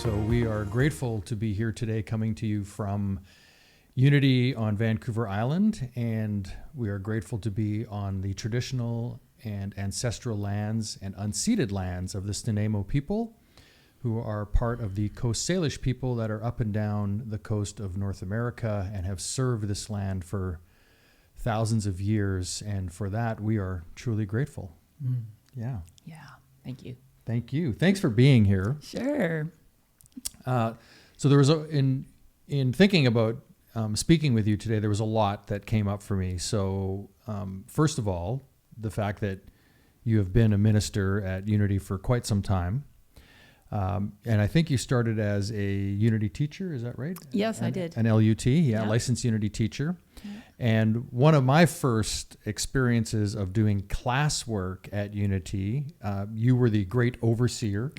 So we are grateful to be here today, coming to you from Unity on Vancouver Island, and we are grateful to be on the traditional and ancestral lands and unceded lands of the Nanaimo people, who are part of the Coast Salish people that are up and down the coast of North America and have served this land for thousands of years. And for that, we are truly grateful. Yeah. Yeah. Thank you. Thank you. Thanks for being here. Sure. So there was in thinking about speaking with you today, there was a lot that came up for me. So first of all, the fact that you have been a minister at Unity for quite some time. And I think you started as a Unity teacher, is that right? Yes, I did. An LUT, Yeah. licensed Unity teacher. Yeah. And one of my first experiences of doing classwork at Unity, you were the great overseer.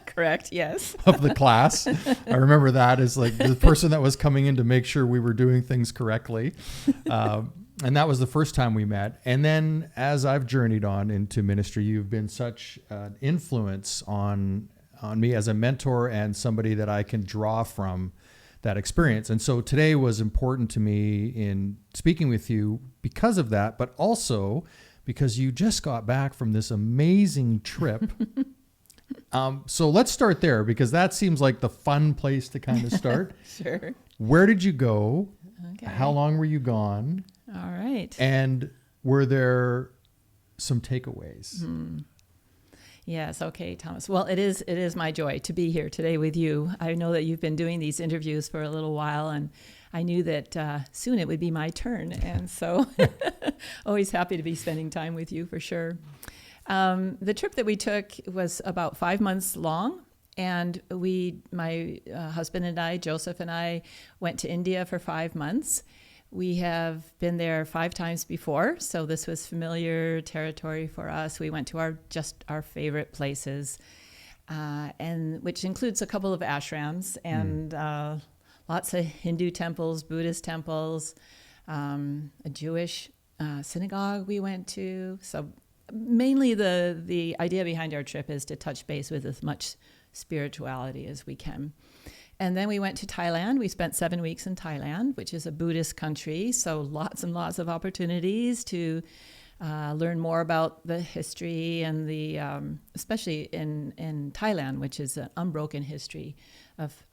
Correct, yes. Of the class. I remember that as like the person that was coming in to make sure we were doing things correctly. And that was the first time we met. And then as I've journeyed on into ministry, you've been such an influence on me as a mentor and somebody that I can draw from that experience. And so today was important to me in speaking with you because of that, but also because you just got back from this amazing trip. So let's start there, because that seems like the fun place to kind of start. Sure. Where did you go? Okay. How long were you gone? All right. And were there some takeaways? Yes. Okay, Thomas. Well, it is my joy to be here today with you. I know that you've been doing these interviews for a little while, and I knew that soon it would be my turn. And so always happy to be spending time with you for sure. The trip that we took was about 5 months long, and my husband and I, Joseph and I, went to India for 5 months. We have been there 5 times before, so this was familiar territory for us. We went to our favorite places, and which includes a couple of ashrams and lots of Hindu temples, Buddhist temples, a Jewish synagogue we went to. So mainly the idea behind our trip is to touch base with as much spirituality as we can. And then we went to Thailand. We spent 7 weeks in Thailand, which is a Buddhist country. So lots and lots of opportunities to learn more about the history and the, especially in Thailand, which is an unbroken history of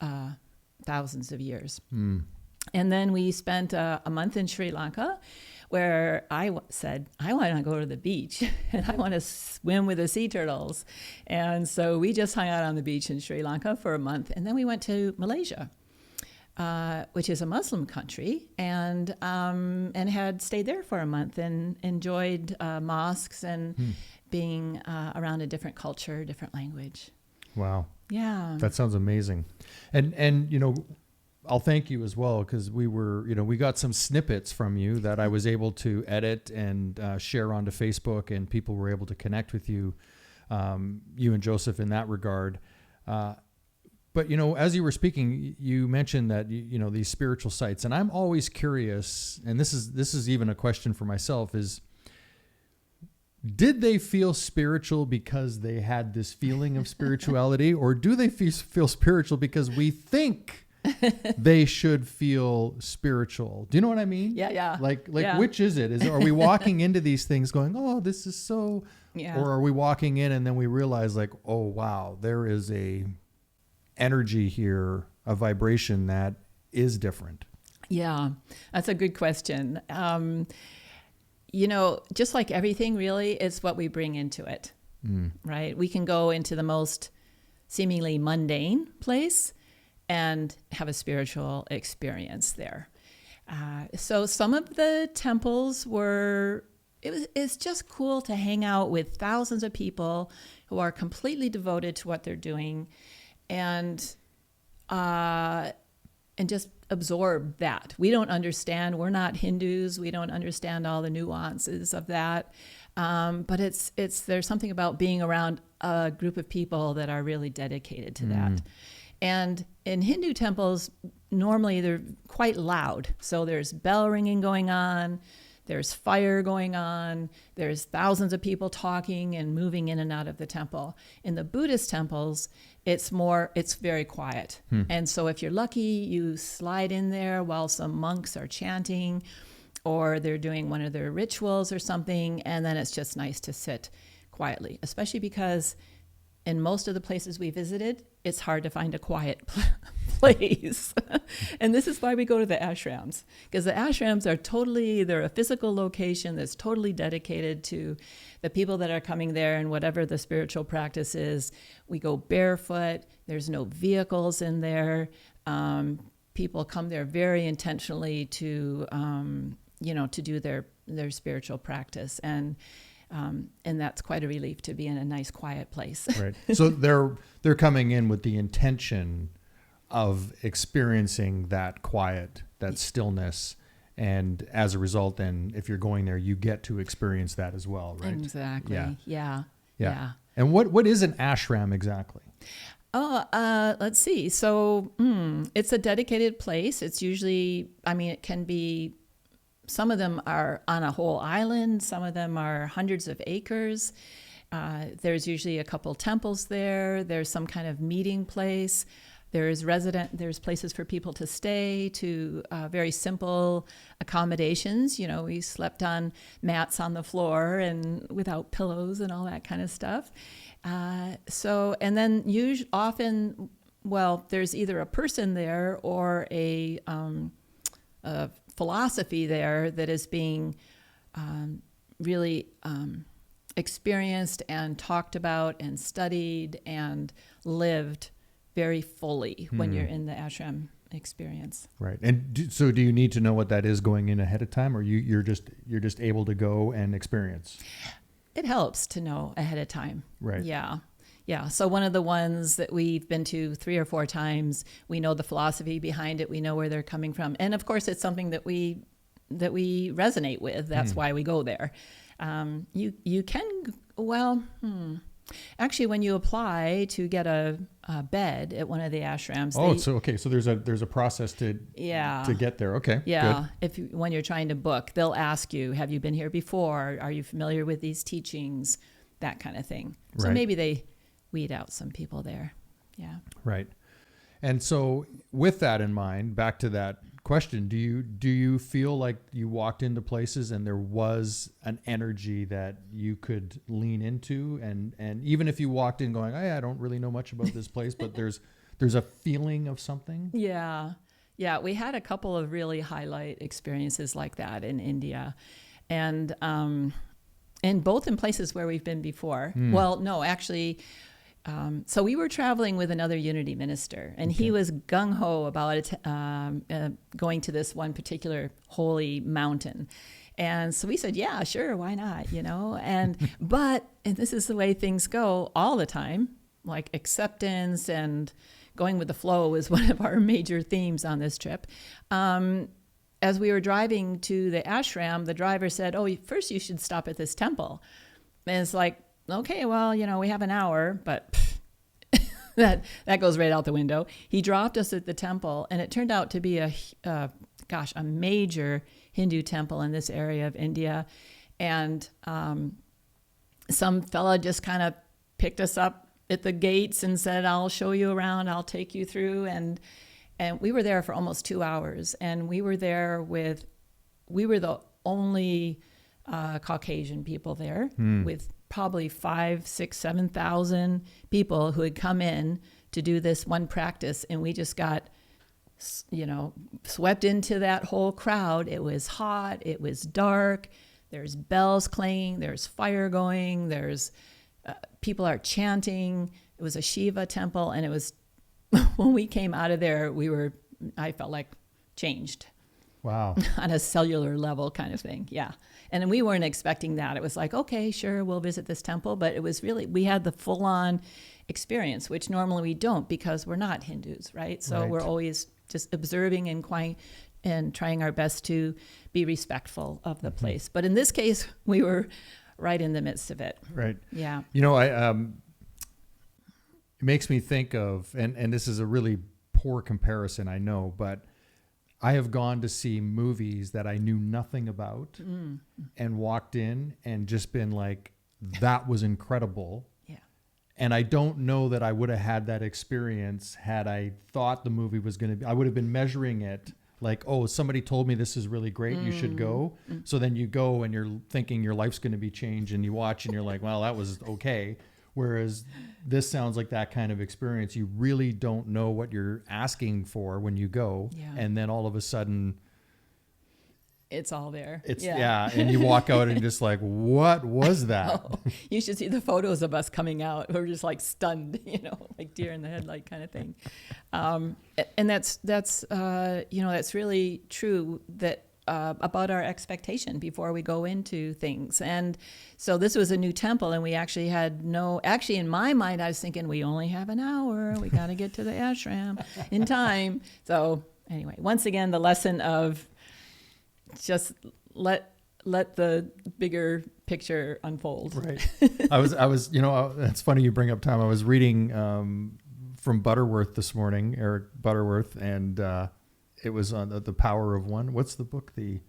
thousands of years. And then we spent a month in Sri Lanka, where I said, I want to go to the beach and I want to swim with the sea turtles. And so we just hung out on the beach in Sri Lanka for a month. And then we went to Malaysia, which is a Muslim country, and had stayed there for a month and enjoyed mosques and being around a different culture, different language. Wow. Yeah. That sounds amazing. And I'll thank you as well, because we got some snippets from you that I was able to edit and share onto Facebook, and people were able to connect with you, you and Joseph, in that regard. But, as you were speaking, you mentioned that, these spiritual sites, and I'm always curious, and this is even a question for myself, is, did they feel spiritual because they had this feeling of spirituality, or do they feel spiritual because we think they should feel spiritual? Do you know what I mean? Yeah. Like yeah. Which is it? Are we walking into these things going, oh, this is so, Yeah. or are we walking in and then we realize like, oh, wow, there is a energy here, a vibration that is different? Yeah, that's a good question. Just like everything, really, it's what we bring into it, right? We can go into the most seemingly mundane place and have a spiritual experience there. So some of the temples it's just cool to hang out with thousands of people who are completely devoted to what they're doing, and just absorb that. We don't understand. We're not Hindus. We don't understand all the nuances of that. But there's something about being around a group of people that are really dedicated to that. And in Hindu temples, normally they're quite loud. So there's bell ringing going on. There's fire going on. There's thousands of people talking and moving in and out of the temple. In the Buddhist temples, it's very quiet. And so if you're lucky, you slide in there while some monks are chanting or they're doing one of their rituals or something, and then it's just nice to sit quietly, especially because in most of the places we visited, it's hard to find a quiet place. And this is why we go to the ashrams, because the ashrams are they're a physical location that's totally dedicated to the people that are coming there and whatever the spiritual practice is. We go barefoot. There's no vehicles in there. People come there very intentionally to do their spiritual practice. And that's quite a relief to be in a nice, quiet place. Right. So they're coming in with the intention of experiencing that quiet, that stillness, and as a result, then if you're going there, you get to experience that as well, right? Exactly. Yeah. And what is an ashram exactly? Let's see. So it's a dedicated place. It's usually, it can be. Some of them are on a whole island. Some of them are hundreds of acres. There's usually a couple temples there. There's some kind of meeting place. There's places for people to stay, to very simple accommodations. We slept on mats on the floor and without pillows and all that kind of stuff. And then often, there's either a person there or a philosophy there that is being really experienced and talked about and studied and lived very fully when you're in the ashram experience. Right. And so do you need to know what that is going in ahead of time, or you're just able to go and experience? It helps to know ahead of time. Right. Yeah. So one of the ones that we've been to 3 or 4 times, we know the philosophy behind it. We know where they're coming from. And of course, it's something that we resonate with. That's why we go there. You can, actually, when you apply to get a bed at one of the ashrams. So there's a process to get there. Okay. Yeah. When you're trying to book, they'll ask you, have you been here before? Are you familiar with these teachings? That kind of thing. So maybe they weed out some people there. Yeah. Right. And so with that in mind, back to that question, do you feel like you walked into places and there was an energy that you could lean into, and even if you walked in going, I don't really know much about this place, but there's a feeling of something? Yeah. We had a couple of really highlight experiences like that in India, and both in places where we've been before. Well, no, actually. So we were traveling with another Unity minister, and he was gung-ho about it, going to this one particular holy mountain. And so we said, yeah, sure, why not, And this is the way things go all the time, like acceptance and going with the flow is one of our major themes on this trip. As we were driving to the ashram, the driver said, first you should stop at this temple. And it's like, okay, well, we have an hour, but that goes right out the window. He dropped us at the temple, and it turned out to be a major Hindu temple in this area of India. And some fella just kind of picked us up at the gates and said, I'll show you around, I'll take you through. And we were there for almost 2 hours, and we were the only Caucasian people there, with probably 5,000, 6,000, 7,000 people who had come in to do this one practice, and we just got, swept into that whole crowd. It was hot, it was dark, there's bells clanging, there's fire going, there's people are chanting. It was a Shiva temple, and it was when we came out of there, I felt like changed. Wow. On a cellular level kind of thing. Yeah. And we weren't expecting that. It was like, okay, sure, we'll visit this temple. But it was really, we had the full on experience, which normally we don't because we're not Hindus, right? So we're always just observing and trying our best to be respectful of the place. But in this case, we were right in the midst of it. Right. Yeah. It makes me think of, and this is a really poor comparison, I know, but I have gone to see movies that I knew nothing about and walked in and just been like, that was incredible. Yeah. And I don't know that I would have had that experience had I thought the movie was going to be, I would have been measuring it like, oh, somebody told me this is really great. You should go. So then you go and you're thinking your life's going to be changed, and you watch and you're like, well, that was okay. Whereas this sounds like that kind of experience. You really don't know what you're asking for when you go. Yeah. And then all of a sudden it's all there. And you walk out and just like, what was that? Oh, you should see the photos of us coming out. We're just like stunned, like deer in the headlight kind of thing. And that's really true that about our expectation before we go into things. And so this was a new temple, and we actually had in my mind, I was thinking we only have an hour. We got to get to the ashram in time. So anyway, once again, the lesson of just let the bigger picture unfold. Right. I was, it's funny you bring up time. I was reading from Butterworth this morning, Eric Butterworth, and it was on the Power of One. What's the book? Do you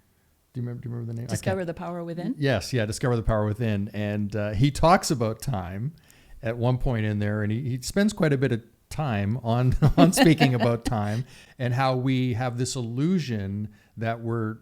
remember the name? Discover the Power Within? Yes. Yeah. Discover the Power Within. And he talks about time at one point in there, and he spends quite a bit of time on speaking about time and how we have this illusion that we're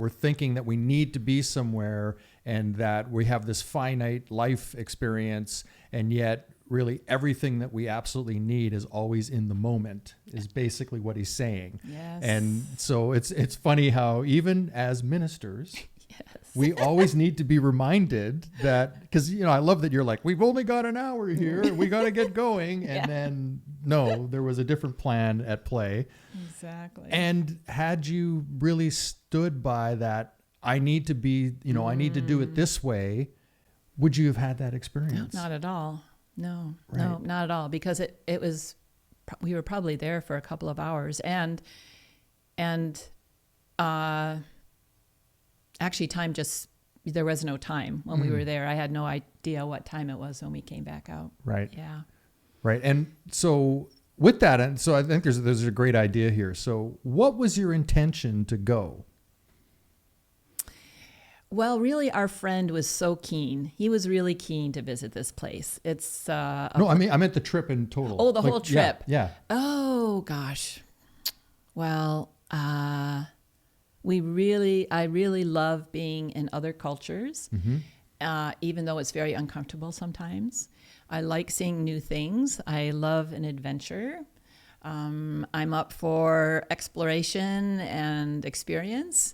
thinking that we need to be somewhere and that we have this finite life experience, and yet really everything that we absolutely need is always in the moment, is basically what he's saying. Yes. And so it's funny how even as ministers, yes, we always need to be reminded that, because, I love that you're like, we've only got an hour here and we got to get going. And then no, there was a different plan at play. Exactly. And had you really stood by that, I need to be, I need to do it this way, would you have had that experience? No, not at all. No, Right. no, not at all. Because it was, we were probably there for a couple of hours, and actually time there was no time when we were there. I had no idea what time it was when we came back out. Right. Yeah. Right. And so with that, and so I think there's a great idea here. So what was your intention to go? Well, really, our friend was so keen. He was really keen to visit this place. It's No, I meant the trip in total. Oh, the whole trip. Yeah. Oh gosh. Well, I really love being in other cultures, even though it's very uncomfortable sometimes. I like seeing new things. I love an adventure. I'm up for exploration and experience.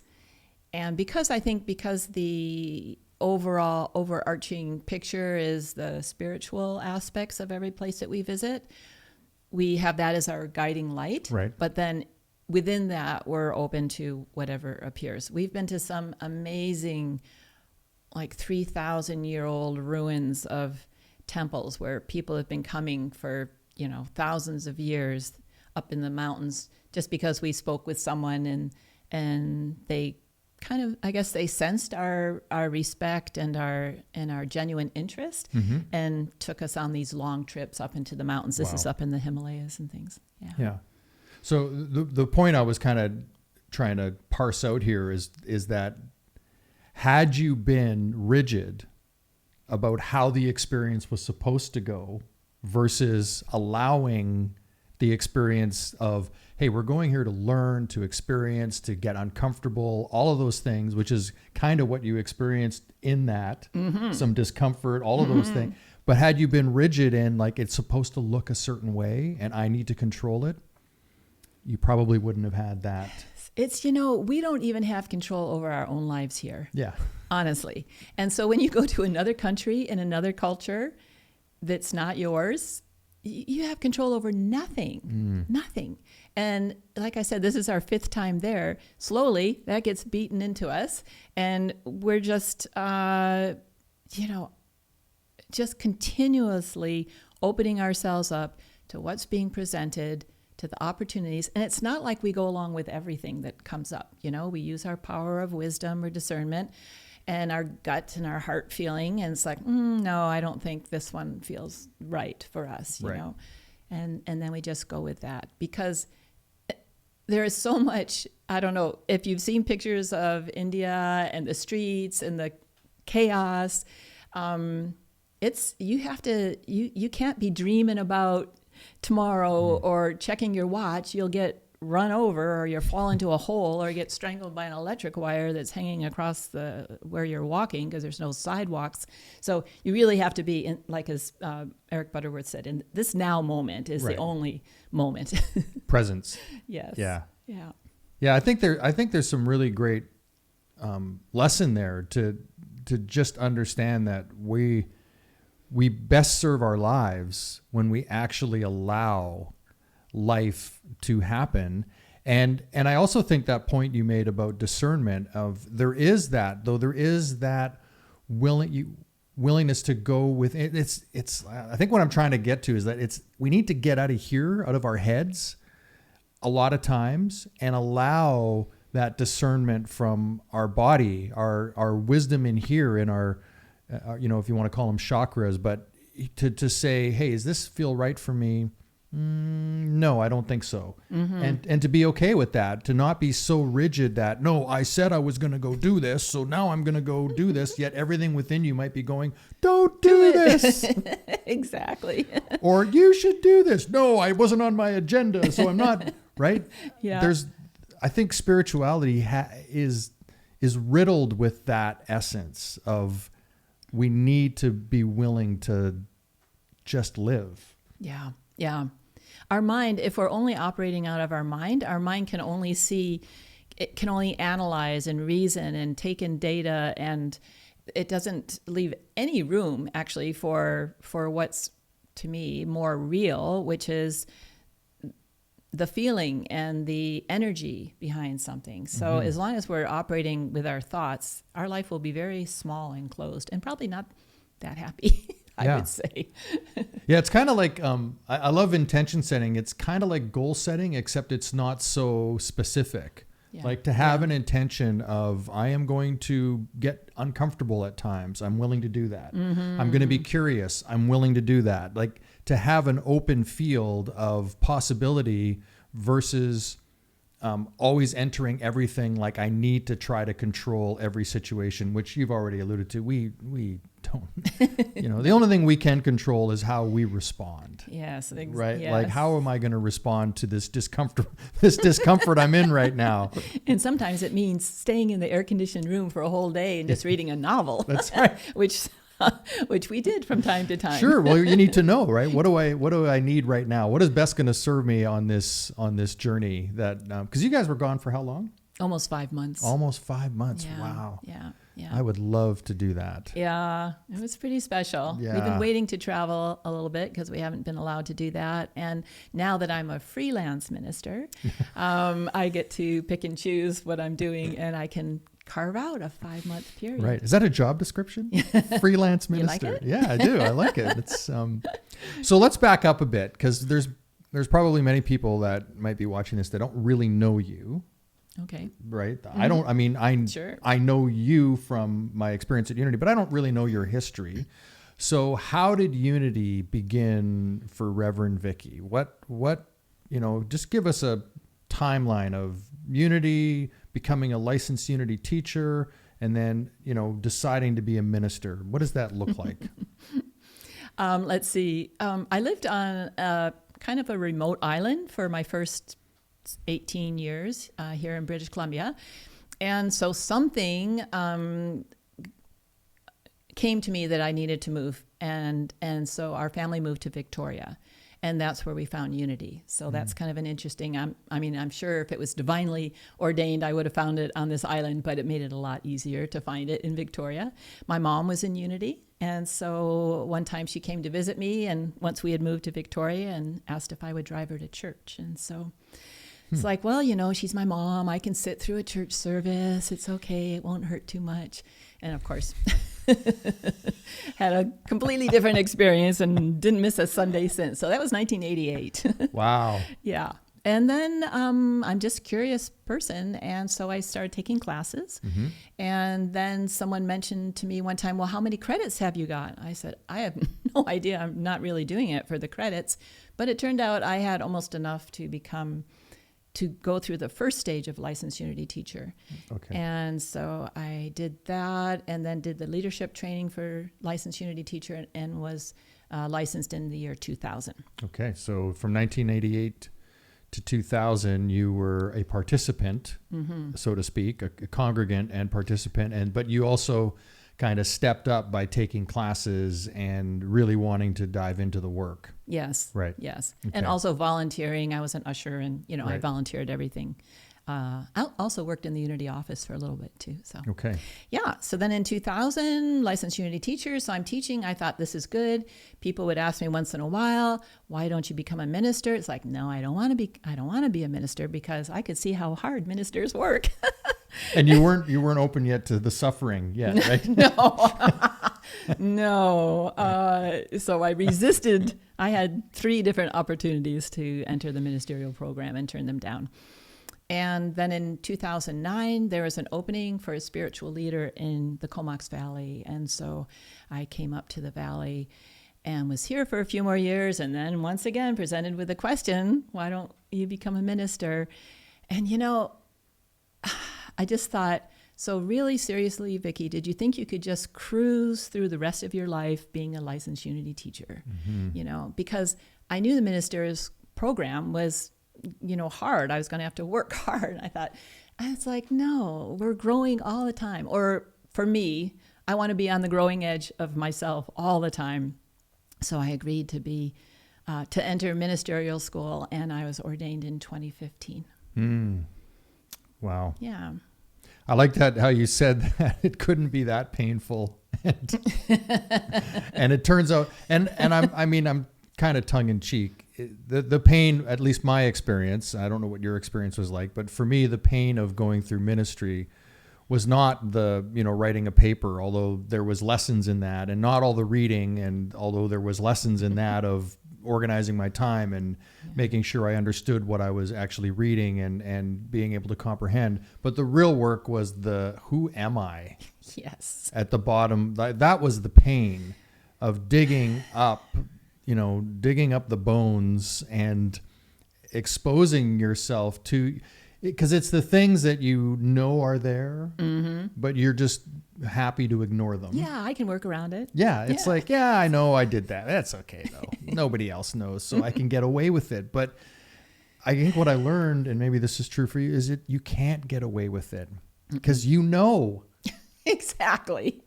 And because the overall overarching picture is the spiritual aspects of every place that we visit, we have that as our guiding light. Right. But then within that, we're open to whatever appears. We've been to some amazing, like 3,000-year-old ruins of temples where people have been coming for, thousands of years up in the mountains, just because we spoke with someone and they kind of, I guess they sensed our respect and our genuine interest, and took us on these long trips up into the mountains. This is up in the Himalayas and things. Yeah. Yeah. So the point I was kind of trying to parse out here is that had you been rigid about how the experience was supposed to go versus allowing the experience of, hey, we're going here to learn, to experience, to get uncomfortable, all of those things, which is kind of what you experienced in that, some discomfort, all of those things. But had you been rigid in like, it's supposed to look a certain way and I need to control it, you probably wouldn't have had that. It's, we don't even have control over our own lives here. Yeah. Honestly. And so when you go to another country in another culture that's not yours, you have control over nothing. Nothing. And like I said, this is our 5th time there. Slowly, that gets beaten into us. And we're just, just continuously opening ourselves up to what's being presented, to the opportunities. And it's not like we go along with everything that comes up. We use our power of wisdom or discernment and our gut and our heart feeling. And it's like, no, I don't think this one feels right for us, you know? And then we just go with that, because there is so much. I don't know if you've seen pictures of India and the streets and the chaos. You can't be dreaming about tomorrow or checking your watch. You'll get run over, or you'll fall into a hole, or get strangled by an electric wire that's hanging across where you're walking, because there's no sidewalks. So you really have to be in, like as Eric Butterworth said, in this now moment is the only moment. Presence. Yes. Yeah. Yeah. Yeah. I think there's some really great lesson there to just understand that we best serve our lives when we actually allow life to happen. And I also think that point you made about discernment of there is that willingness to go with it. It's I think what I'm trying to get to is that we need to get out of here, out of our heads a lot of times, and allow that discernment from our body, our wisdom in here, in our if you want to call them chakras, but to say, hey, does this feel right for me? No, I don't think so. Mm-hmm. And to be okay with that, to not be so rigid that, no, I said I was going to go do this, so now I'm going to go do this, yet everything within you might be going, don't do this. Exactly. Or you should do this. No, I wasn't on my agenda, so I'm not, right? Yeah. I think spirituality is riddled with that essence of we need to be willing to just live. Yeah. Yeah. Our mind, if we're only operating out of our mind can only see, it can only analyze and reason and take in data, and it doesn't leave any room actually for what's, to me, more real, which is the feeling and the energy behind something. So as long as we're operating with our thoughts, our life will be very small and closed, and probably not that happy. I would say. Yeah, it's kind of like, I love intention setting. It's kind of like goal setting, except it's not so specific. Yeah. Like to have an intention of, I am going to get uncomfortable at times. I'm willing to do that. Mm-hmm. I'm going to be curious. I'm willing to do that. Like to have an open field of possibility versus always entering everything like I need to try to control every situation, which you've already alluded to. We don't, the only thing we can control is how we respond. Yes. Right. Yes. Like, how am I going to respond to this discomfort I'm in right now? And sometimes it means staying in the air conditioned room for a whole day and just reading a novel. That's right. which we did from time to time. Sure. Well, you need to know, right? What do I need right now? What is best going to serve me on this journey? That because you guys were gone for how long? Almost 5 months. Almost 5 months. Yeah, wow. Yeah. I would love to do that. Yeah, it was pretty special. Yeah. We've been waiting to travel a little bit because we haven't been allowed to do that. And now that I'm a freelance minister, I get to pick and choose what I'm doing, and I can carve out a 5-month period. Right. Is that a job description? Freelance minister. You like it? Yeah, I do. I like it. It's so let's back up a bit, because there's probably many people that might be watching this that don't really know you. Okay. Right. Mm-hmm. Sure. I know you from my experience at Unity, but I don't really know your history. So how did Unity begin for Reverend Vicki? What, just give us a timeline of Unity, becoming a licensed Unity teacher, and then, deciding to be a minister. What does that look like? Let's see. I lived on kind of a remote island for my first 18 years here in British Columbia. And so something came to me that I needed to move. And so our family moved to Victoria. And that's where we found Unity. So that's kind of an interesting, I'm sure if it was divinely ordained, I would have found it on this island, but it made it a lot easier to find it in Victoria. My mom was in Unity. And so one time she came to visit me, and once we had moved to Victoria, and asked if I would drive her to church. And so it's like, well, she's my mom. I can sit through a church service. It's okay. It won't hurt too much. And of course, had a completely different experience and didn't miss a Sunday since. So that was 1988. Wow. Yeah. And then I'm just a curious person. And so I started taking classes. Mm-hmm. And then someone mentioned to me one time, well, how many credits have you got? I said, I have no idea. I'm not really doing it for the credits. But it turned out I had almost enough to become to go through the first stage of licensed Unity teacher. Okay. And so I did that, and then did the leadership training for licensed Unity teacher, and was licensed in the year 2000. Okay. So from 1988 to 2000, you were a participant, so to speak, a congregant and participant, but you also kind of stepped up by taking classes and really wanting to dive into the work. Yes. Right. Yes. Okay. And also volunteering. I was an usher, and I Right. volunteered everything. I also worked in the Unity office for a little bit too. So Okay. yeah. So then in 2000, licensed Unity teacher. So I'm teaching. I thought, this is good. People would ask me once in a while, why don't you become a minister? It's like, no, I don't want to be a minister, because I could see how hard ministers work. And you weren't open yet to the suffering yet, right? No. So I resisted. I had 3 different opportunities to enter the ministerial program and turn them down. And then in 2009, there was an opening for a spiritual leader in the Comox Valley. And so I came up to the valley and was here for a few more years. And then once again, presented with the question, why don't you become a minister? And, I just thought, so really seriously, Vicki, did you think you could just cruise through the rest of your life being a licensed Unity teacher? Because I knew the minister's program was, hard. I was going to have to work hard. I thought, it's like, no, we're growing all the time. Or for me, I want to be on the growing edge of myself all the time. So I agreed to enter ministerial school, and I was ordained in 2015. Wow. Yeah. I like that, how you said that it couldn't be that painful. And it turns out, and I'm kind of tongue in cheek. The pain, at least my experience, I don't know what your experience was like, but for me, the pain of going through ministry was not the, writing a paper, although there was lessons in that, and not all the reading. And although there was lessons in that of organizing my time and making sure I understood what I was actually reading and being able to comprehend. But the real work was the, who am I? Yes. At the bottom, that was the pain of digging up the bones and exposing yourself to, because it's the things that are there, but you're just happy to ignore them. Yeah, I can work around it. Yeah, it's like, I know I did that. That's okay, though. Nobody else knows, so I can get away with it. But I think what I learned, and maybe this is true for you, is that you can't get away with it because Exactly.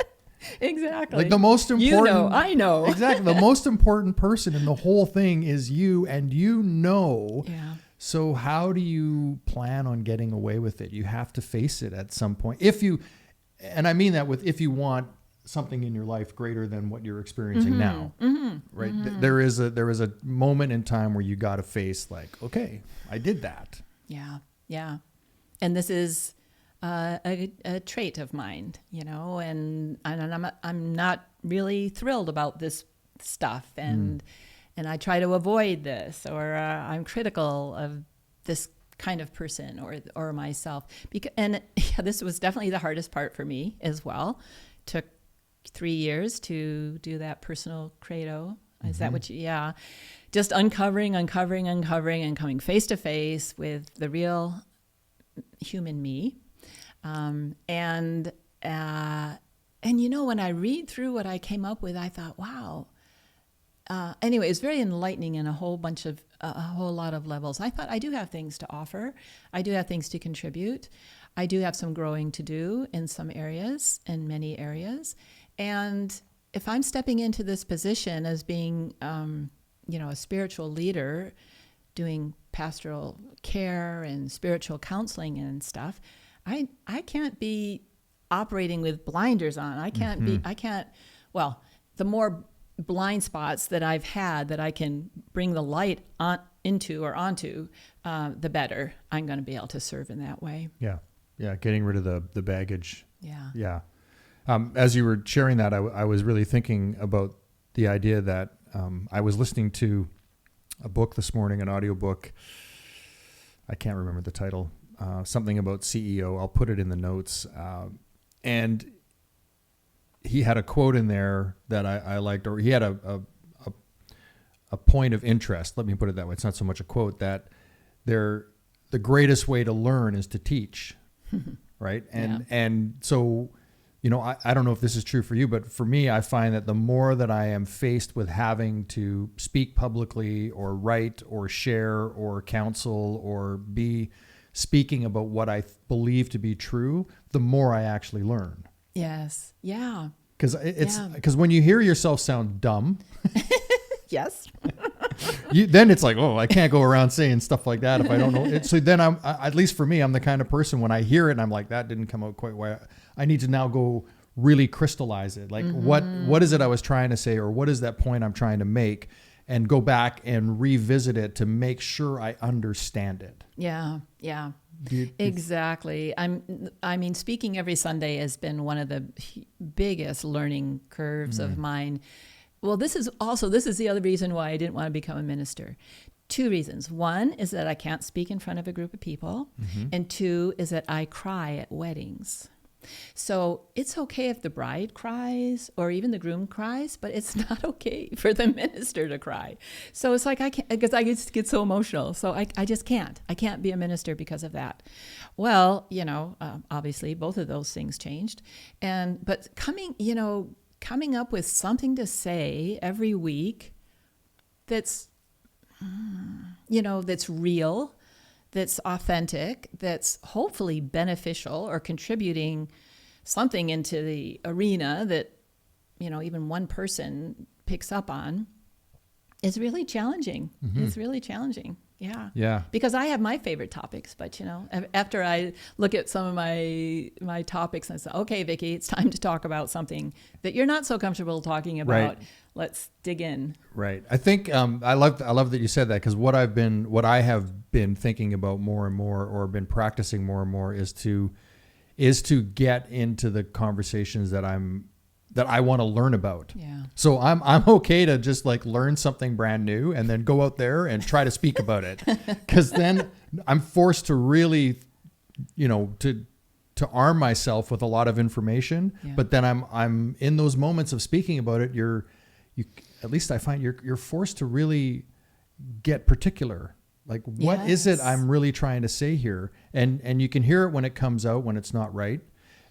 Exactly. Like the most important. I know. Exactly. The most important person in the whole thing is you, and Yeah. So how do you plan on getting away with it? You have to face it at some point. And I mean that if you want something in your life greater than what you're experiencing now, right? There is a moment in time where you got to face, like, okay, I did that. Yeah. Yeah. And this is a trait of mine, and I'm not really thrilled about this stuff, and I try to avoid this, or I'm critical of this kind of person or myself. This was definitely the hardest part for me as well. Took 3 years to do that personal credo. Is that what you? Yeah, just uncovering, and coming face to face with the real human me. When I read through what I came up with, I thought, wow. Anyway, it's very enlightening in a whole lot of levels. I thought, I do have things to offer. I do have things to contribute. I do have some growing to do in some areas, in many areas. And if I'm stepping into this position as being, a spiritual leader, doing pastoral care and spiritual counseling and stuff, I can't be operating with blinders on. The more blind spots that I've had that I can bring the light onto, the better I'm going to be able to serve in that way. Yeah. Yeah. Getting rid of the baggage. Yeah. Yeah. As you were sharing that, I was really thinking about the idea that I was listening to a book this morning, an audiobook. I can't remember the title. Something about CEO. I'll put it in the notes. And he had a quote in there that I liked, or he had a point of interest. Let me put it that way. It's not so much a quote, that the greatest way to learn is to teach, right? And so, you know, I don't know if this is true for you, but for me, I find that the more that I am faced with having to speak publicly or write or share or counsel or be speaking about what I believe to be true, the more I actually learn. Yes. Yeah. Because when you hear yourself sound dumb, yes. then it's like, oh, I can't go around saying stuff like that if I don't know. So then at least for me, I'm the kind of person when I hear it and I'm like, that didn't come out quite well. I need to now go really crystallize it. Like what is it I was trying to say, or what is that point I'm trying to make, and go back and revisit it to make sure I understand it. Yeah. Yeah. Exactly. I mean, speaking every Sunday has been one of the biggest learning curves of mine. Well, this is the other reason why I didn't want to become a minister. 2 reasons. One is that I can't speak in front of a group of people. And 2 is that I cry at weddings. So it's okay if the bride cries or even the groom cries, but it's not okay for the minister to cry. So it's like I can't, because I just get so emotional. So I just can't. I can't be a minister because of that. Well, you know, obviously both of those things changed. But coming up with something to say every week that's, that's real, that's authentic, that's hopefully beneficial or contributing something into the arena that, even one person picks up on, is really challenging. It's really challenging. Yeah. Yeah. Because I have my favorite topics, but after I look at some of my topics and I say, okay, Vicki, it's time to talk about something that you're not so comfortable talking about. Right. Let's dig in. Right. I think I love that you said that, because what I have been thinking about more and more, or been practicing more and more, is to get into the conversations that I want to learn about. Yeah. So I'm okay to just like learn something brand new and then go out there and try to speak about it, because then I'm forced to really, to arm myself with a lot of information. Yeah. But then I'm in those moments of speaking about it. You at least I find you're forced to really get particular. Like, what is it I'm really trying to say here? And you can hear it when it comes out, when it's not right,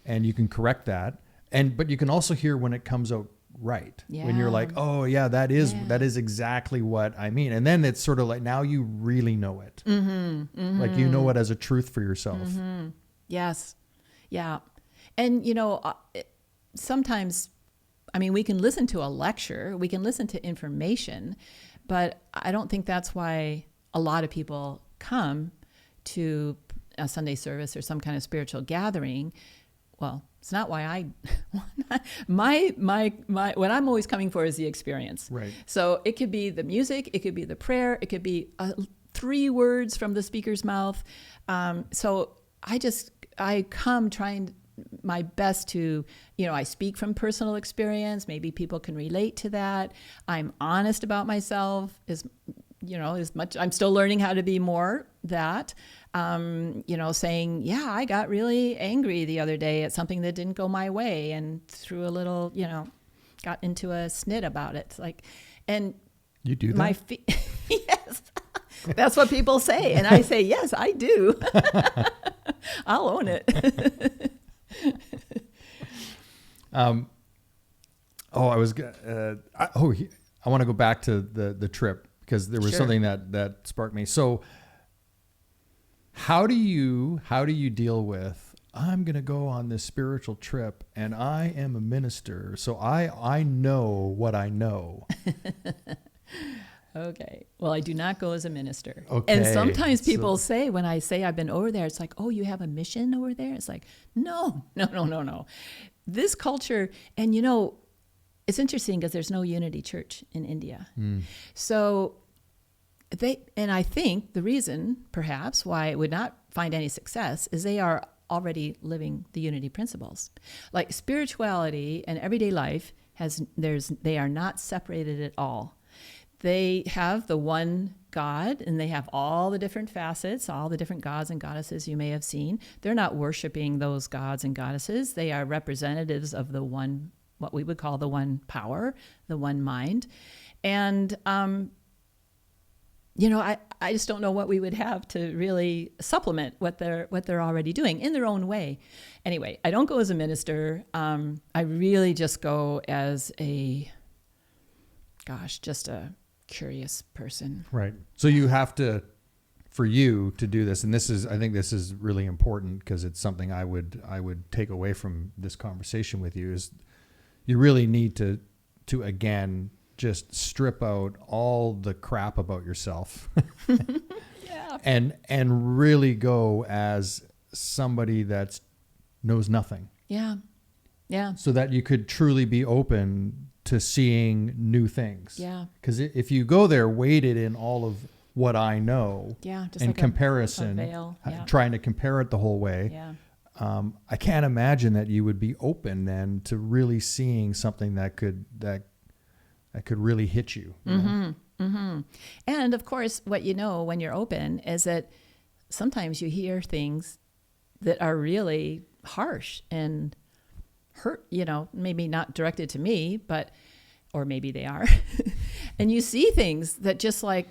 and you can correct that. But you can also hear when it comes out right, when you're like, oh yeah, that is exactly what I mean. And then it's sort of like, now you really know it. Like, you know it as a truth for yourself. Yes. Yeah. And, sometimes, we can listen to a lecture, we can listen to information, but I don't think that's why a lot of people come to a Sunday service or some kind of spiritual gathering. Well, it's not why what I'm always coming for is the experience. Right. So it could be the music, it could be the prayer, it could be 3 words from the speaker's mouth. So I come trying my best to, I speak from personal experience. Maybe people can relate to that. I'm honest about myself as much. I'm still learning how to be more that, saying, yeah, I got really angry the other day at something that didn't go my way, and threw a little, got into a snit about it. Like, and you do that? Yes, that's what people say. And I say, yes, I do. I'll own it. I want to go back to the trip, because there was something that sparked me. So how do you deal with, I'm going to go on this spiritual trip and I am a minister, so I know what I know. Okay. Well, I do not go as a minister. Okay. And sometimes people say, when I say I've been over there, it's like, oh, you have a mission over there? It's like, no. This culture, and it's interesting because there's no unity church in India. So I think the reason perhaps why it would not find any success is they are already living the unity principles. Like, spirituality and everyday life they are not separated at all. They have the one God, and they have all the different facets, all the different gods and goddesses you may have seen. They're not worshiping those gods and goddesses. They are representatives of the one, what we would call the one power, the one mind. And I just don't know what we would have to really supplement what they're already doing in their own way. Anyway, I don't go as a minister. I really just go as just a curious person. Right. So you have to, for you to do this, and I think this is really important because it's something I would take away from this conversation with you, is you really need to again, just strip out all the crap about yourself Yeah. and really go as somebody that knows nothing. Yeah. Yeah. So that you could truly be open to seeing new things. Yeah. Because if you go there weighted in all of what I know, Yeah. Just and like comparison, a veil. Yeah. trying to compare it the whole way, Yeah. I can't imagine that you would be open then to really seeing something that could really hit you. Mm-hmm. Mm-hmm. And of course, what you know when you're open is that sometimes you hear things that are really harsh and hurt, maybe not directed to me, or maybe they are. And you see things that just like,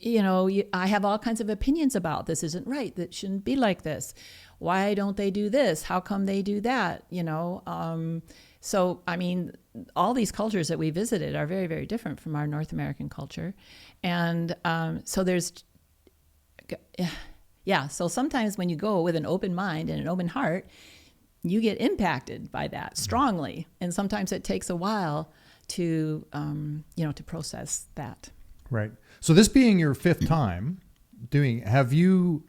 I have all kinds of opinions about. This isn't right. That shouldn't be like this. Why don't they do this? How come they do that? So, I mean, all these cultures that we visited are very, very different from our North American culture. And so so sometimes when you go with an open mind and an open heart, you get impacted by that strongly. And sometimes it takes a while to process that. Right. So this being your fifth time have you,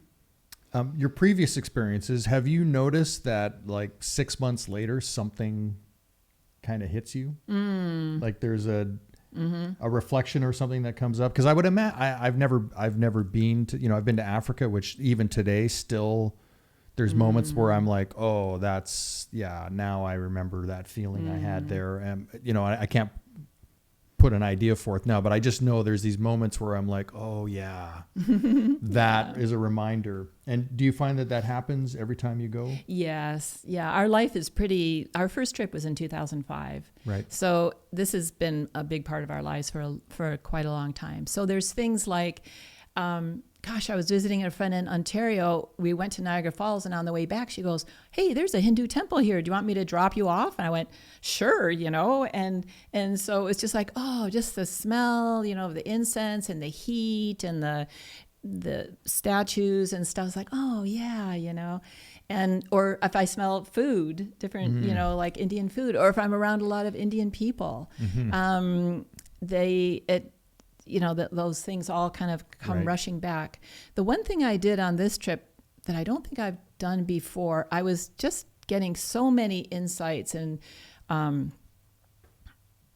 your previous experiences, have you noticed that like 6 months later, something kind of hits you? Like there's a reflection or something that comes up? Because I would imagine, I've never been to, I've been to Africa, which even today still, there's moments where I'm like, oh, now I remember that feeling I had there. And, I can't put an idea forth now, but I just know there's these moments where I'm like, oh yeah, that is a reminder. And do you find that happens every time you go? Yes. Yeah. Our first trip was in 2005. Right. So this has been a big part of our lives for quite a long time. So there's things like, I was visiting a friend in Ontario. We went to Niagara Falls, and on the way back, she goes, "Hey, there's a Hindu temple here. Do you want me to drop you off?" And I went, "Sure," and so it's just like, just the smell, of the incense and the heat and the statues and stuff. It's like, oh yeah, or if I smell food, different, like Indian food, or if I'm around a lot of Indian people, those things all kind of come rushing back. The one thing I did on this trip that I don't think I've done before, I was just getting so many insights and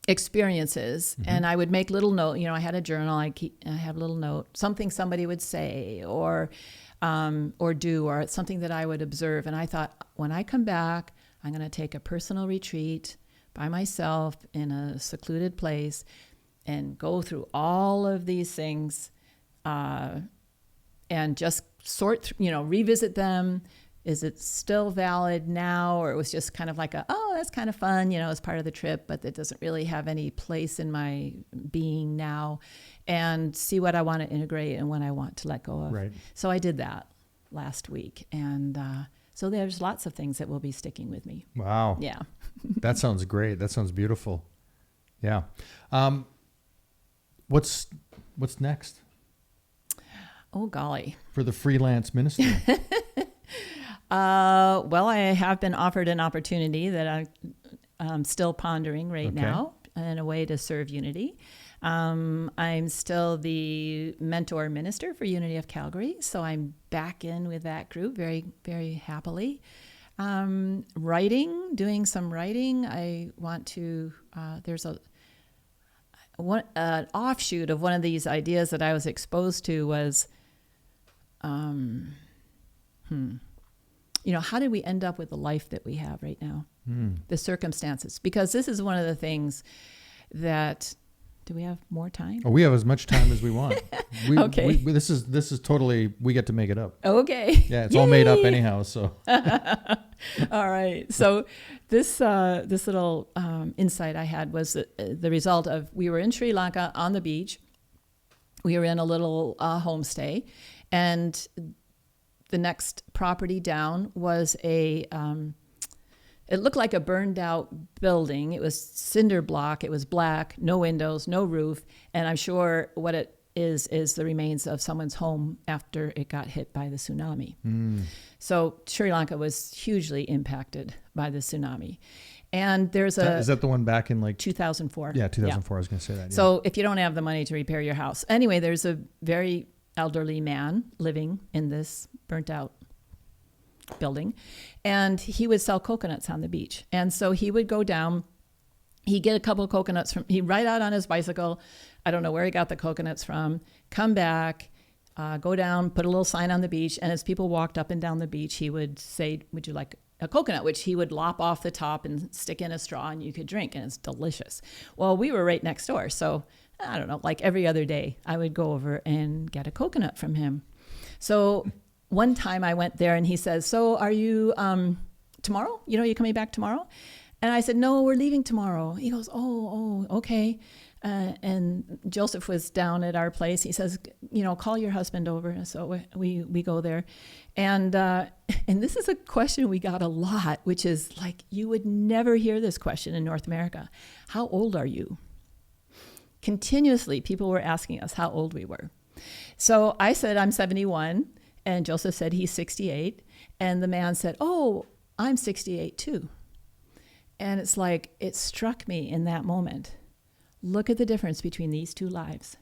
experiences, and I would make little note. I had a journal. I have a little note, something somebody would say or do, or something that I would observe. And I thought, when I come back, I'm going to take a personal retreat by myself in a secluded place and go through all of these things and just revisit them. Is it still valid now? Or it was just kind of like that's kind of fun, as part of the trip, but it doesn't really have any place in my being now, and see what I want to integrate and what I want to let go of. Right. So I did that last week. And so there's lots of things that will be sticking with me. Wow. Yeah. That sounds great. That sounds beautiful. Yeah. What's next? Oh, golly. For the freelance ministry? Well, I have been offered an opportunity that I'm still pondering right now in a way to serve Unity. I'm still the mentor minister for Unity of Calgary, so I'm back in with that group very, very happily. Doing some writing. I want to, there's an offshoot of one of these ideas that I was exposed to was, how did we end up with the life that we have right now? The circumstances. Because this is one of the things that, do we have more time? Oh, we have as much time as we want. Okay. This is totally, we get to make it up. Okay. Yeah, it's all made up anyhow, so. All right. So this little insight I had was the result of, we were in Sri Lanka on the beach, we were in a little homestay, and the next property down was it looked like a burned out building. It was cinder block. It was black, no windows, no roof. And I'm sure what it is the remains of someone's home after it got hit by the tsunami. So Sri Lanka was hugely impacted by the tsunami. And there's Is that the one back in like 2004? Yeah, 2004. I was going to say that. Yeah. So if you don't have the money to repair your house. Anyway, there's a very elderly man living in this burnt out building, and he would sell coconuts on the beach. And so he would go down, he'd get a couple of coconuts he'd ride out on his bicycle. I don't know where he got the coconuts from, come back, go down, put a little sign on the beach. And as people walked up and down the beach, he would say, would you like a coconut, which he would lop off the top and stick in a straw and you could drink, and it's delicious. Well, we were right next door. So I don't know, like every other day I would go over and get a coconut from him. So one time I went there and he says, so are you tomorrow? You coming back tomorrow? And I said, no, we're leaving tomorrow. He goes, oh, okay. And Joseph was down at our place. He says, call your husband over. So we go there. And this is a question we got a lot, which is like, you would never hear this question in North America. How old are you? Continuously, people were asking us how old we were. So I said, I'm 71. And Joseph said he's 68. And the man said, oh, I'm 68 too. And it's like, it struck me in that moment. Look at the difference between these two lives.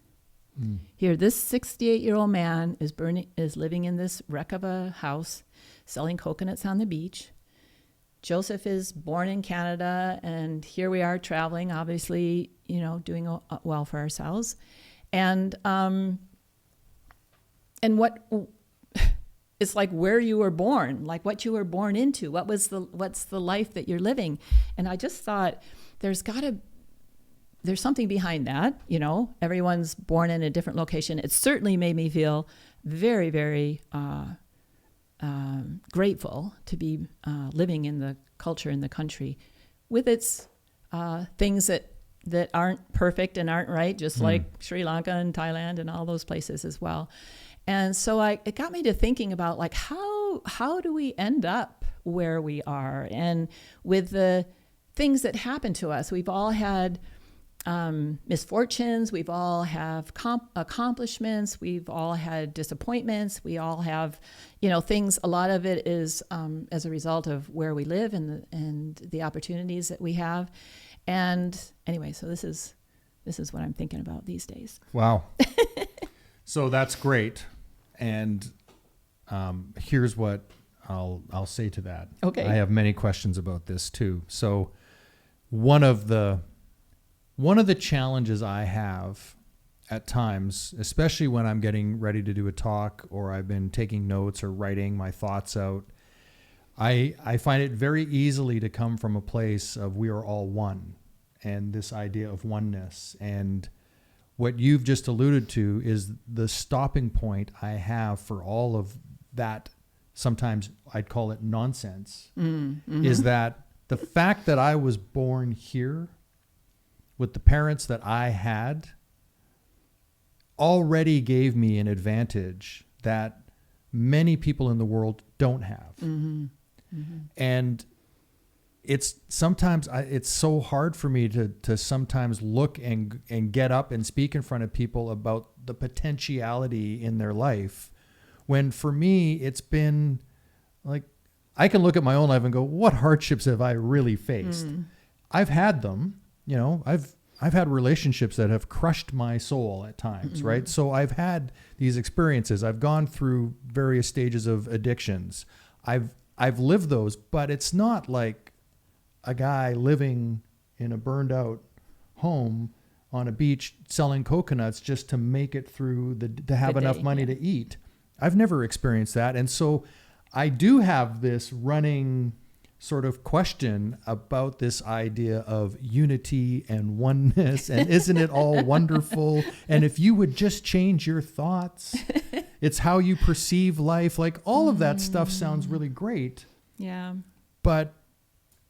Here, this 68-year-old man is living in this wreck of a house, selling coconuts on the beach. Joseph is born in Canada, and here we are traveling, obviously, doing well for ourselves. And what it's like where you were born, like what you were born into, what's the life that you're living. And I just thought there's something behind that. Everyone's born in a different location. It certainly made me feel very, very grateful to be living in the culture in the country with its things that aren't perfect and aren't right, just like Sri Lanka and Thailand and all those places as well. And so it got me to thinking about like how do we end up where we are, and with the things that happen to us. We've all had misfortunes. We've all have accomplishments. We've all had disappointments. We all have, things. A lot of it is as a result of where we live and the opportunities that we have. And anyway, so this is what I'm thinking about these days. Wow. So that's great. And here's what I'll say to that. Okay. I have many questions about this too. So one of the challenges I have at times, especially when I'm getting ready to do a talk or I've been taking notes or writing my thoughts out, I find it very easily to come from a place of we are all one, and this idea of oneness. And what you've just alluded to is the stopping point I have for all of that. Sometimes I'd call it nonsense, is that the fact that I was born here with the parents that I had already gave me an advantage that many people in the world don't have. And it's sometimes it's so hard for me to sometimes look and get up and speak in front of people about the potentiality in their life, when for me it's been like, I can look at my own life and go, what hardships have I really faced? I've had them. I've had relationships that have crushed my soul at times, right? So I've had these experiences. I've gone through various stages of addictions. I've lived those, but it's not like a guy living in a burned out home on a beach selling coconuts just to make it through to have enough money to eat. I've never experienced that. And so I do have this running sort of question about this idea of unity and oneness, and isn't it all wonderful? And if you would just change your thoughts, it's how you perceive life. Like all of that stuff sounds really great. Yeah. But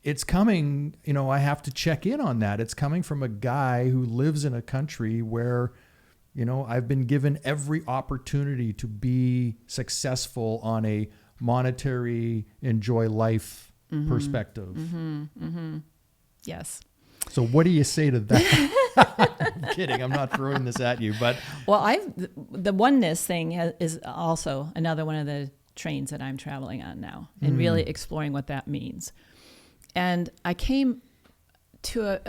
it's coming, I have to check in on that. It's coming from a guy who lives in a country where You know, I've been given every opportunity to be successful on a monetary, enjoy life perspective. Yes. So what do you say to that? I'm kidding. I'm not throwing this at you, but Well, the oneness thing is also another one of the trains that I'm traveling on now, and really exploring what that means. And I came to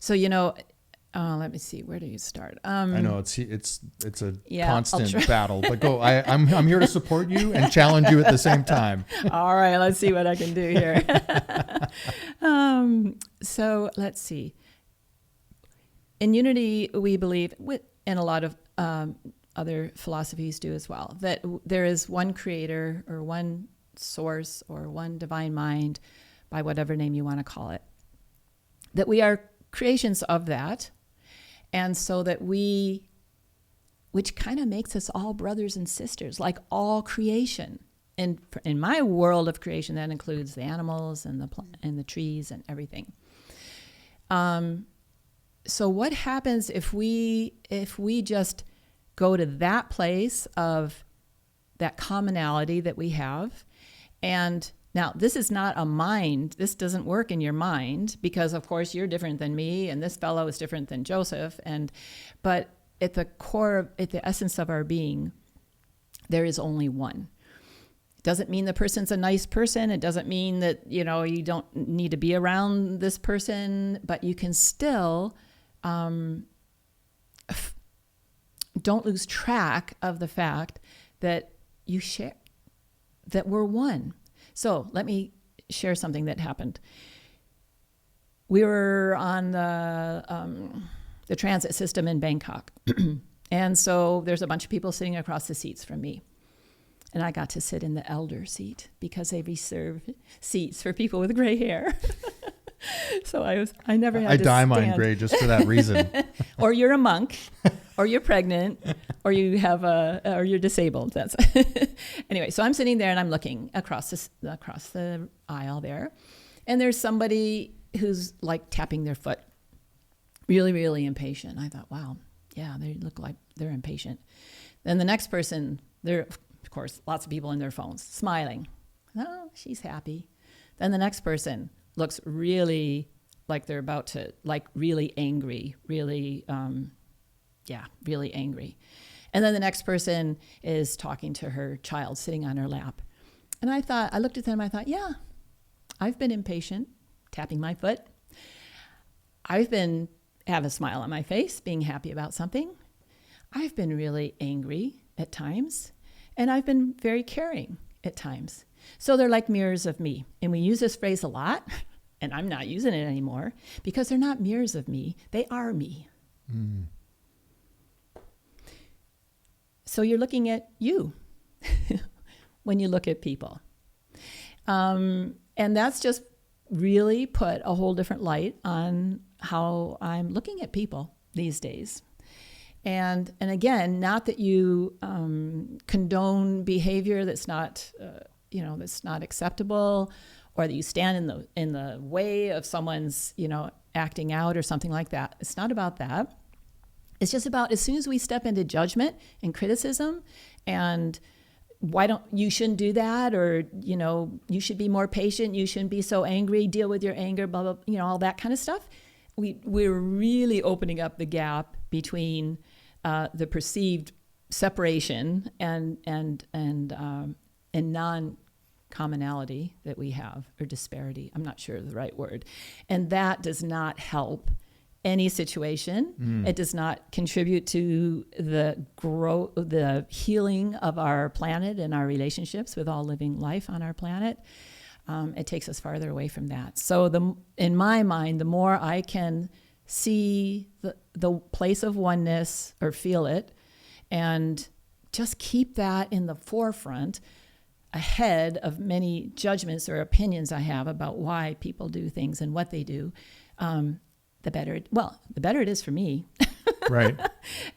so, you know, let me see, where do you start? I know it's a Yeah, constant battle, but go. I'm here to support you and challenge you at the same time. All right, let's see what I can do here. So let's see. In unity, we believe, and a lot of other philosophies do as well, that there is one creator or one source or one divine mind, by whatever name you want to call it, that we are creations of that. And so that which kind of makes us all brothers and sisters, like all creation. And in my world of creation, that includes the animals and the trees and everything. So what happens if we just go to that place of that commonality that we have? And now, this is not a mind. This doesn't work in your mind because, of course, you're different than me, and this fellow is different than Joseph. But at the core, at the essence of our being, there is only one. It doesn't mean the person's a nice person. It doesn't mean that, you know, you don't need to be around this person, but you can still don't lose track of the fact that you share, that we're one. So let me share something that happened. We were on the transit system in Bangkok. And so there's a bunch of people sitting across the seats from me. And I got to sit in the elder seat because they reserve seats for people with gray hair. So I never had to dye stand. mine gray just for that reason. Or you're a monk, or you're pregnant, or or you're disabled. That's anyway. So I'm sitting there and I'm looking across the aisle there, and there's somebody who's like tapping their foot, really, really impatient. I thought, wow, yeah, they look like they're impatient. Then the next person, there, of course, lots of people in their phones, smiling. Oh, she's happy. Then the next person looks really like they're about to, like, really angry, really, really angry. And then the next person is talking to her child sitting on her lap. And I looked at them, I thought, yeah, I've been impatient, tapping my foot. Have a smile on my face, being happy about something. I've been really angry at times, and I've been very caring at times. So they're like mirrors of me. And we use this phrase a lot, and I'm not using it anymore because they're not mirrors of me. They are me. Mm. So you're looking at you when you look at people. And that's just really put a whole different light on how I'm looking at people these days. And again, not that you condone behavior that's not that's not acceptable, or that you stand in the way of someone's acting out or something like that. It's not about that. It's just about, as soon as we step into judgment and criticism, and you shouldn't do that, or you should be more patient, you shouldn't be so angry, deal with your anger, blah blah, all that kind of stuff. We're really opening up the gap between the perceived separation and non-commonality that we have, or disparity. I'm not sure of the right word. And that does not help any situation. It does not contribute to the healing of our planet and our relationships with all living life on our planet. It takes us farther away from that. So in my mind, the more I can see the place of oneness, or feel it, and just keep that in the forefront ahead of many judgments or opinions I have about why people do things and what they do, the better it is for me. Right.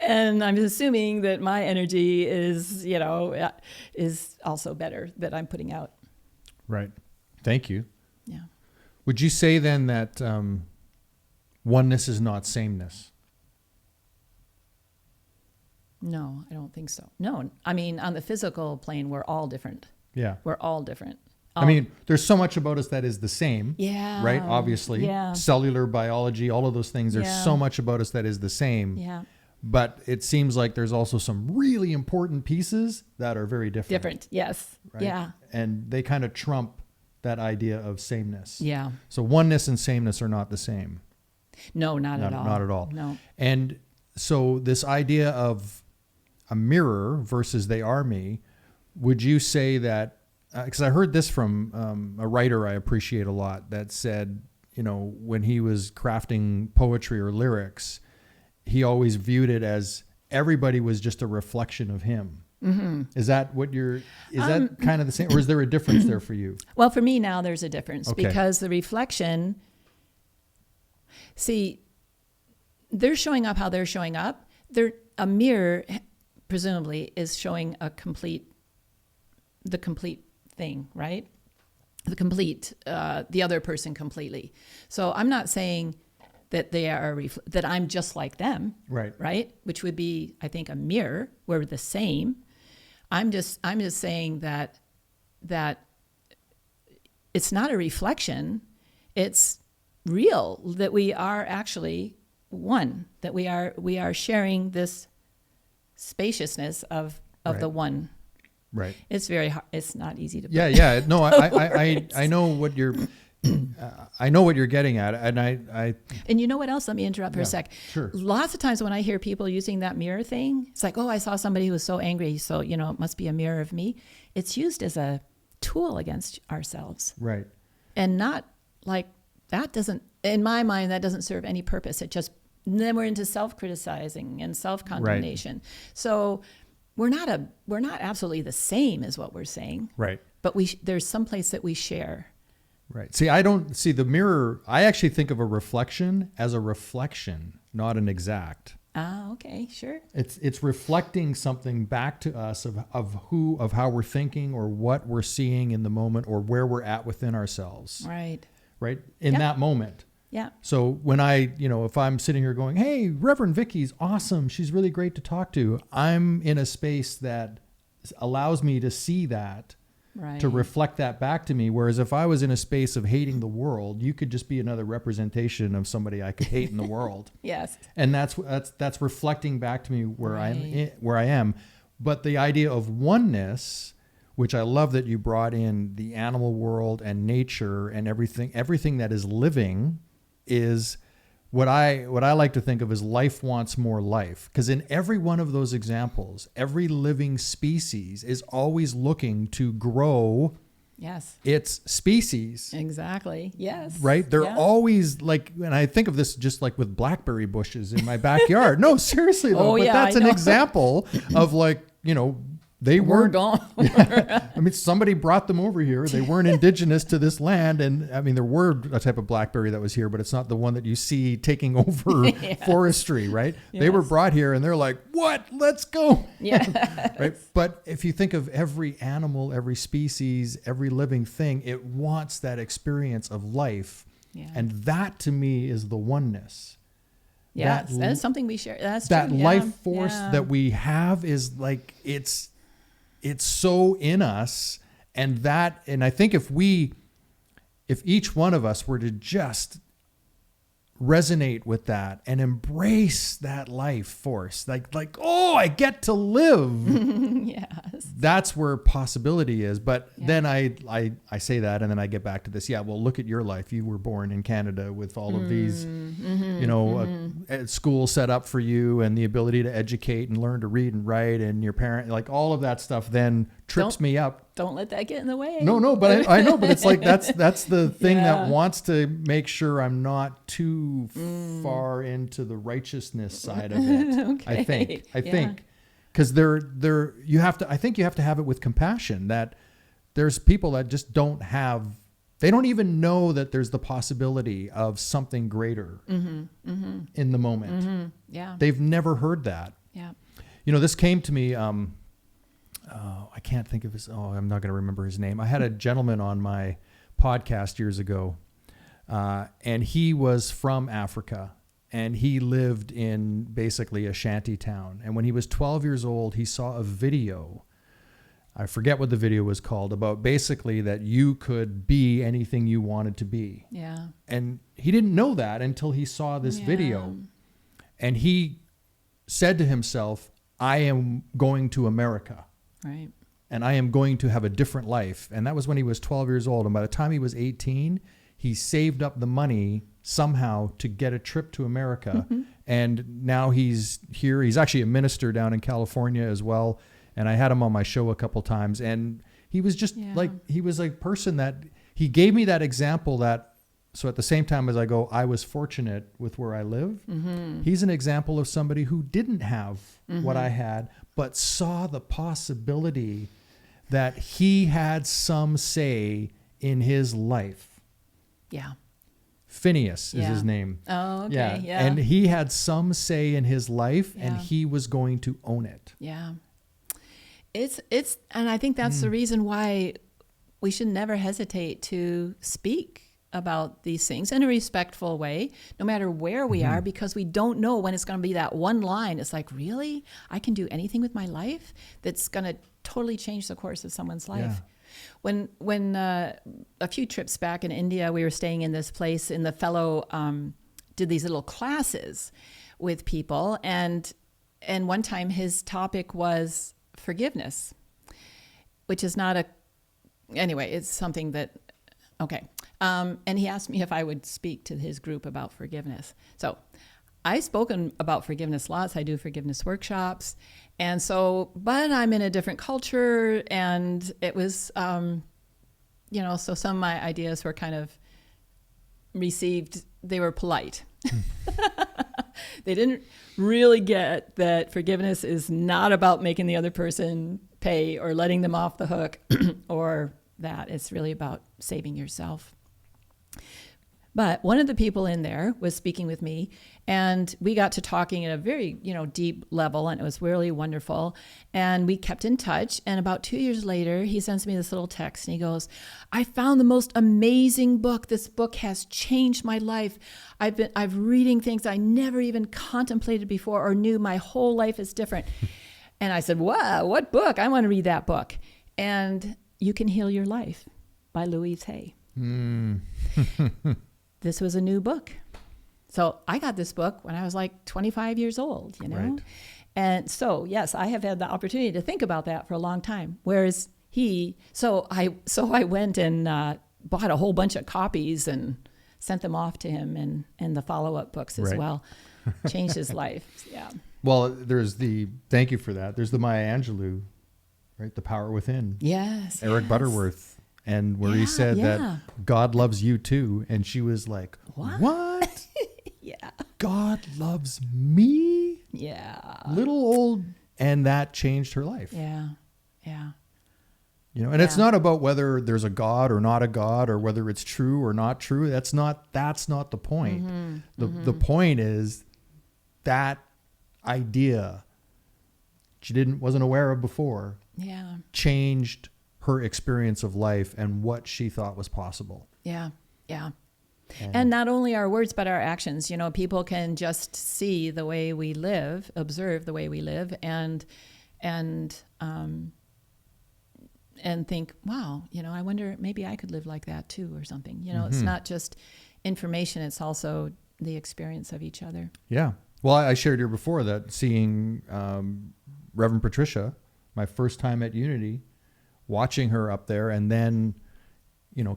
And I'm assuming that my energy is also better that I'm putting out. Right. Thank you. Yeah. Would you say then that oneness is not sameness? No, I don't think so. No, I mean, on the physical plane, we're all different. Yeah. We're all different. I mean, there's so much about us that is the same. Yeah. Right? Obviously. Yeah. Cellular biology, all of those things. There's Yeah. so much about us that is the same. Yeah. But it seems like there's also some really important pieces that are very different. Different. Yes. Right? Yeah. And they kind of trump that idea of sameness. Yeah. So oneness and sameness are not the same. No, not at all. Not at all. No. And so this idea of a mirror versus they are me, would you say that, because I heard this from a writer I appreciate a lot that said, you know, when he was crafting poetry or lyrics, he always viewed it as everybody was just a reflection of him. Mm-hmm. Is that what is that kind of the same, or is there a difference there for you? Well, for me now there's a difference Okay. because the reflection, see, they're showing up how they're showing up. A mirror presumably is showing the complete thing, right? The other person completely. So I'm not saying that they are that I'm just like them, right? Which would be, I think, a mirror. We're the same. I'm just saying that it's not a reflection. It's real that we are actually one. That we are sharing this spaciousness of the one. Right. It's very hard. It's not easy to put. Yeah. No, I know what you're. I know what you're getting at, and And you know what else? Let me interrupt for a sec. Sure. Lots of times when I hear people using that mirror thing, it's like, oh, I saw somebody who was so angry, so it must be a mirror of me. It's used as a tool against ourselves, right? And not like that doesn't, in my mind, that doesn't serve any purpose. It just then we're into self-criticizing and self-condemnation. Right. So we're not absolutely the same, is what we're saying. Right. But there's some place that we share. Right. See, I don't see the mirror. I actually think of a reflection as a reflection, not an exact. Ah, okay, sure. It's reflecting something back to us of how we're thinking or what we're seeing in the moment or where we're at within ourselves. Right. Right. In that moment. Yeah. So when if I'm sitting here going, hey, Reverend Vicki's awesome. She's really great to talk to. I'm in a space that allows me to see that. Right. To reflect that back to me. Whereas if I was in a space of hating the world, you could just be another representation of somebody I could hate in the world. Yes. And that's reflecting back to me where I am. But the idea of oneness, which I love that you brought in the animal world and nature and everything that is living, is what I like to think of as life wants more life. Because in every one of those examples, every living species is always looking to grow its species. Exactly. Yes. Right? They're always like, and I think of this just like with blackberry bushes in my backyard. No, seriously though. That's an example of they weren't gone. I mean, somebody brought them over here. They weren't indigenous to this land. And I mean, there were a type of blackberry that was here, but it's not the one that you see taking over forestry, right? Yes. They were brought here and they're like, what? Let's go. Yeah. Right. But if you think of every animal, every species, every living thing, it wants that experience of life. Yeah. And that to me is the oneness. Yeah. That is something we share. That's that true. life force that we have is like, it's so in us, and I think if each one of us were to just resonate with that and embrace that life force, like, oh, I get to live. Yes. That's where possibility is. But then I say that, and then I get back to this. Yeah, well, look at your life. You were born in Canada with all of these, school set up for you and the ability to educate and learn to read and write, and your parent, like all of that stuff then trips me up. Don't let that get in the way. No, but I know, but it's like, that's the thing that wants to make sure I'm not too far into the righteousness side of it. Okay. I think. Because you have to have it with compassion, that there's people that just they don't even know that there's the possibility of something greater in the moment. Mm-hmm. Yeah. They've never heard that. Yeah. This came to me, I can't think of I'm not going to remember his name. I had a gentleman on my podcast years ago, and he was from Africa. and he lived in basically a shanty town. And when he was 12 years old, he saw a video. I forget what the video was called, about basically that you could be anything you wanted to be. Yeah. And he didn't know that until he saw this video. And he said to himself, I am going to America. Right. And I am going to have a different life. And that was when he was 12 years old. And by the time he was 18, he saved up the money somehow to get a trip to America. And now he's here. He's actually a minister down in California as well. And I had him on my show a couple times, and he was just he was a person that he gave me that example that, so at the same time as I go, I was fortunate with where I live. He's an example of somebody who didn't have what I had, but saw the possibility that he had some say in his life. Yeah. Phineas is his name. Oh, okay. Yeah. And he had some say in his life, and he was going to own it. Yeah. It's and I think that's the reason why we should never hesitate to speak about these things in a respectful way, no matter where we are, because we don't know when it's going to be that one line. It's like, really? I can do anything with my life that's going to totally change the course of someone's life. When a few trips back in India, we were staying in this place, and the fellow did these little classes with people, and one time his topic was forgiveness, which is not anyway, it's something that, okay. And he asked me if I would speak to his group about forgiveness. So I've spoken about forgiveness lots. I do forgiveness workshops. And so, but I'm in a different culture, and it was, so some of my ideas were kind of received, they were polite. They didn't really get that forgiveness is not about making the other person pay or letting them off the hook or that. It's really about saving yourself. But one of the people in there was speaking with me, and we got to talking at a very, deep level, and it was really wonderful. And we kept in touch. And about 2 years later, he sends me this little text, and he goes, I found the most amazing book. This book has changed my life. I've reading things I never even contemplated before or knew. My whole life is different. And I said, wow, what book? I want to read that book. And You Can Heal Your Life by Louise Hay. This was a new book. So I got this book when I was like 25 years old, Right. And so, yes, I have had the opportunity to think about that for a long time. Whereas I went and bought a whole bunch of copies and sent them off to him, and the follow-up books as well. Changed his life. Yeah. Well, thank you for that. There's the Maya Angelou, right? The Power Within. Yes. Eric Butterworth. And where he said that God loves you too. And she was like, what? Yeah. God loves me? Yeah. Little old. And that changed her life. Yeah. Yeah. And it's not about whether there's a God or not a God, or whether it's true or not true. That's not the point. The point is that idea she wasn't aware of before. Yeah. Changed her experience of life and what she thought was possible. Yeah. Yeah. And not only our words, but our actions. People can just see the way we live, observe the way we live, and think, wow, I wonder, maybe I could live like that too, or something. It's not just information, it's also the experience of each other. Yeah. Well, I shared here before that seeing Reverend Patricia, my first time at Unity, watching her up there, and then,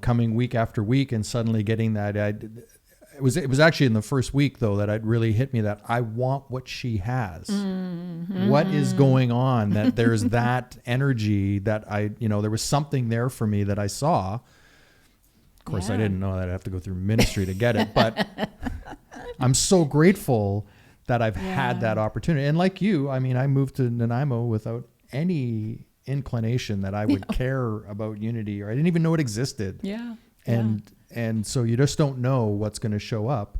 coming week after week and suddenly getting that. It was actually in the first week though that it really hit me that I want what she has. What is going on? That there's that energy that there was something there for me that I saw. Of course, I didn't know that I'd have to go through ministry to get it, but I'm so grateful that I've had that opportunity. And like you, I moved to Nanaimo without any inclination that I would care about Unity, or I didn't even know it existed. Yeah. And so you just don't know what's going to show up.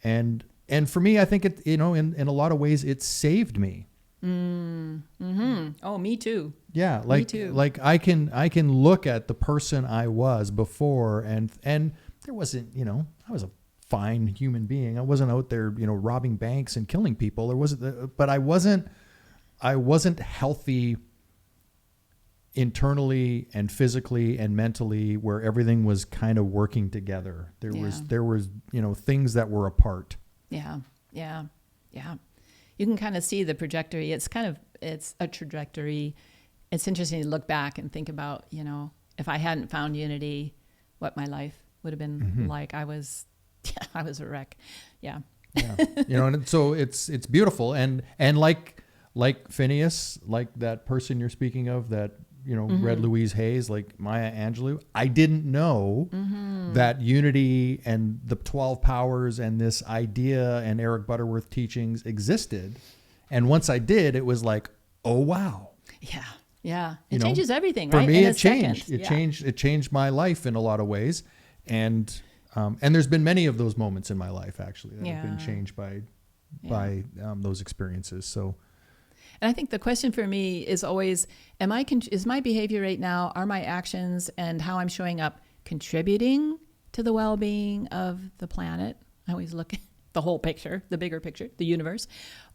And for me, I think it, in a lot of ways it saved me. Oh, me too. Yeah. Me too. Like I can look at the person I was before, and there wasn't, I was a fine human being. I wasn't out there, robbing banks and killing people. But I wasn't healthy internally and physically and mentally, where everything was kind of working together. There was things that were apart. Yeah. You can kind of see the trajectory. It's a trajectory. It's interesting to look back and think about, if I hadn't found unity, what my life would have been like. I was a wreck. Yeah. Yeah. And so it's beautiful. And like Phineas, like that person you're speaking of that, read Louise Hay's, like Maya Angelou, I didn't know that unity and the 12 powers and this idea and Eric Butterworth teachings existed. And once I did, it was like, oh, wow. Yeah. It changes everything, for right? For me, in it changed. It changed my life in a lot of ways. And there's been many of those moments in my life, actually, that have been changed by those experiences. So. And I think the question for me is always, is my behavior right now, are my actions and how I'm showing up contributing to the well-being of the planet? I always look at the whole picture, the bigger picture, the universe,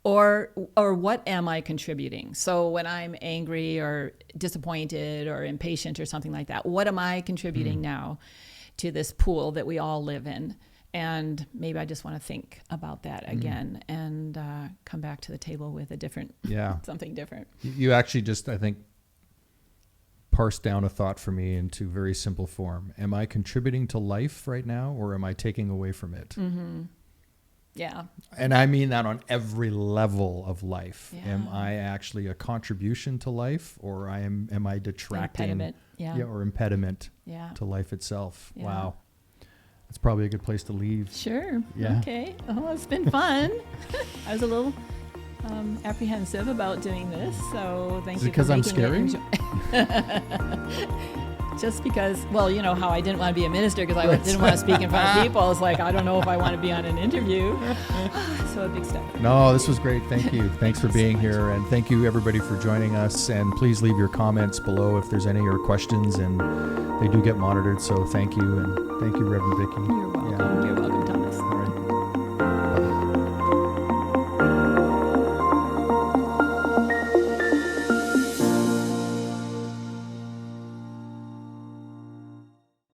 or what am I contributing? So when I'm angry or disappointed or impatient or something like that, what am I contributing now to this pool that we all live in? And maybe I just want to think about that again and come back to the table with something different. You actually just, I think, parsed down a thought for me into very simple form. Am I contributing to life right now, or am I taking away from it? Mm-hmm. Yeah. And I mean that on every level of life. Yeah. Am I actually a contribution to life, or am I detracting? Impediment. Or impediment to life itself. Yeah. Wow. It's probably a good place to leave. Sure. Yeah. Okay. Oh, it's been fun. I was a little apprehensive about doing this, so thank you. Because I'm scary? Just because, well, you know how I didn't want to be a minister because I didn't want to speak in front of people. It's like, I don't know if I want to be on an interview. So a big step. No, this was great. Thank you. Thanks for being here. And thank you, everybody, for joining us. And please leave your comments below if there's any or questions. And they do get monitored. So thank you. And thank you, Rev Vicki. You're